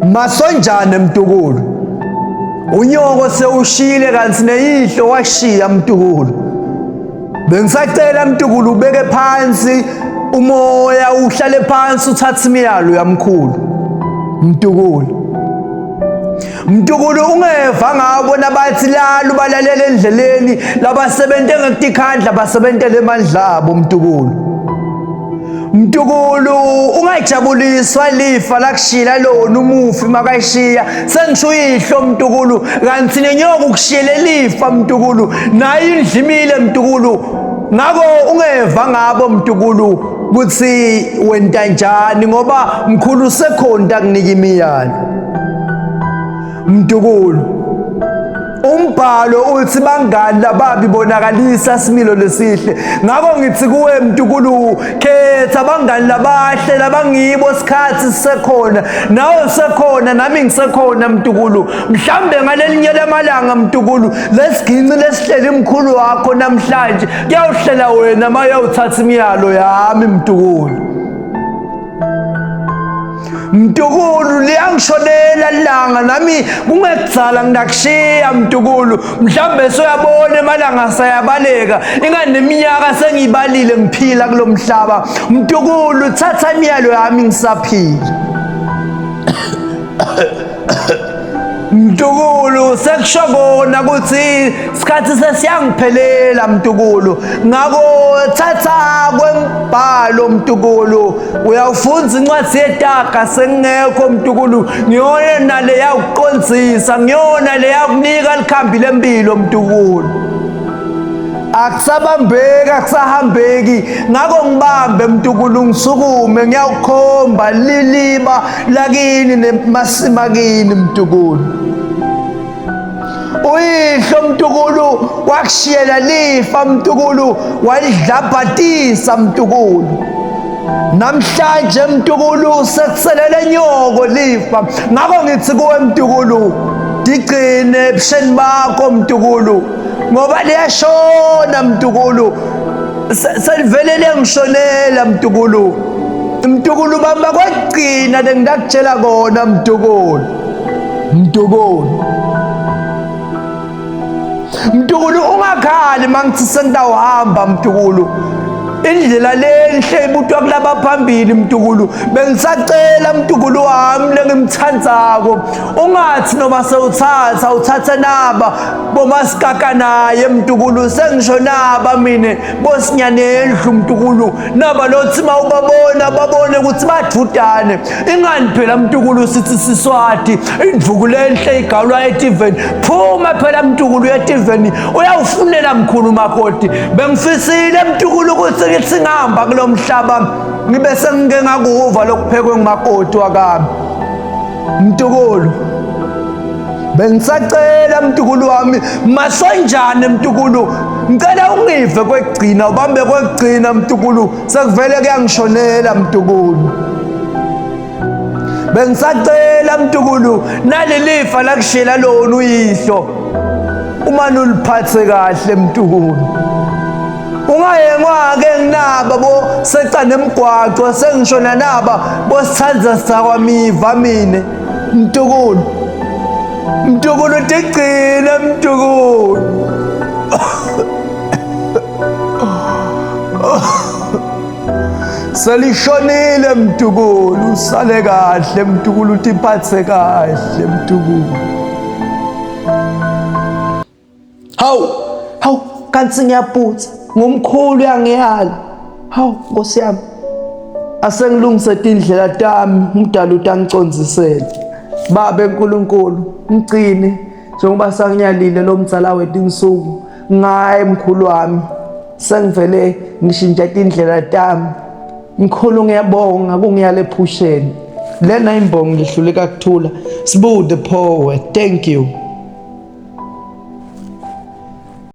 Masonjane Mtukulu. Unyoko sewushile kanti neyihlo washiya Mtukulu. Bengisacela Mtukulu ubeke phansi umoya uhlale phansi uthathe imiyalo yamkhulu. Mtukulu ungeva ngabo nabathi lalo balalela endleleni labasebente ngekukhandla basebentele emandla abo Mtukulu ungajabuliswa lifa lakushila lona umufi makayishiya sengisho uyihlo Mtukulu kanti nenyoka ukushiyele lifa Mtukulu nayo indlimile Mtukulu ngako ungeva ngabo Mtukulu kuthi wenta njani ngoba mkhulu sekhonda kunika imiyalo Mtukulu umbhalo uthi bangani lababi bonakalisa similo lesihle ngako ngithi kuwe Mtukulu khetha bangani labahle labangibo sikhathi sisekhona nawe usekhona nami ngisekhona Mtukulu mhlambe ngalelinye lamalanga Mtukulu lesiginci lesihleli imkhulu wakho namhlanje kuyawuhlela wena maye uthatha imiyalo yami Mtukulu liyangishonela langa nami kungekudzala ngidakushiya Mtukulu mhlambe soyabona emalanga sayabaleka ingane neminyaka sengiyibalile ngiphila kulomhlaba Mtukulu thatha imiyalo yami ngisaphila Mtukulu sekusho kona kuthi isikhathi sesiyangiphelela Mtukulu ngako thatha kwembhalo Mtukulu uyawufunda incwadi yetaga sengekho Mtukulu ngiyona le yakuqondzisa ngiyona le yakunika likhambi lempilo Mtukulu akusabambeki akusahambeki ngako ngibambe Mtukulu ngisukume ngiyawukhomba liliba lakini nemasimakini Mtukulu uyihlo Mtukulu wakushiyela lifa Mtukulu walidlabhatisa Mtukulu namhlanje Mtukulu sekuselele nyoko lifa ngako ngithi kuwe Mtukulu digcine ebusheni bakho Mtukulu ngoba liyashona Mtukulu selivelele ngishonela Mtukulu bamba kwagcina lengidakutshela kona Mtukulu ungakhali mangithi sengidawuhamba Mtukulu indlela lenhle ibutwa kulaba phambili Mtukulu bengisacela Mtukulu wami lengimthandzako ungathi noma sewuthatha uthatha naba bomasikaka naye Mtukulu sengisho naba mina bosinyanendlu Mtukulu naba lothi mawubabona babone ukuthi badvudane ingani phela Mtukulu sithi Siswati indvuku lenhle igalwa eTiveni phuma phela Mtukulu eTiveni uyawufunela mkhulu makoti bengifisile Mtukulu ukuthi ngithi ngihamba kulomhlaba ngibe sengike ngakuva lokuphekwe ngumakoti wakami Mtukulu bengisacela Mtukulu wami masonjane Mtukulu ngicela ungive kwegcina ubambe kwegcina Mtukulu sekuvele kuyangishonela Mtukulu bengisacela Mtukulu nalelifa lakushela lona uyihlo uma nuliphathe kahle Mtukulu ungayengwake nginaba bo secane emgwaco sengishona naba bosithanza sakwamiva mina Mtukulu tigcina Mtukulu selishonile Mtukulu usale kahle Mtukulu tiphathe kahle Mtukulu hawu kanti ngiyaputha ngumkhulu uyangiyala hawu Nkosi yami asengilungise indlela tami umdala utangicondzisela babe uNkulunkulu ngigcine njengoba sanginyalile lo mdzala wethu insuku ngaye mkhulu wami sengivele ngishintsha indlela tami mkhulu ngiyabonga kungiyala ephusheni lena imbongo lihluleka kuthula Sibu the poet thank you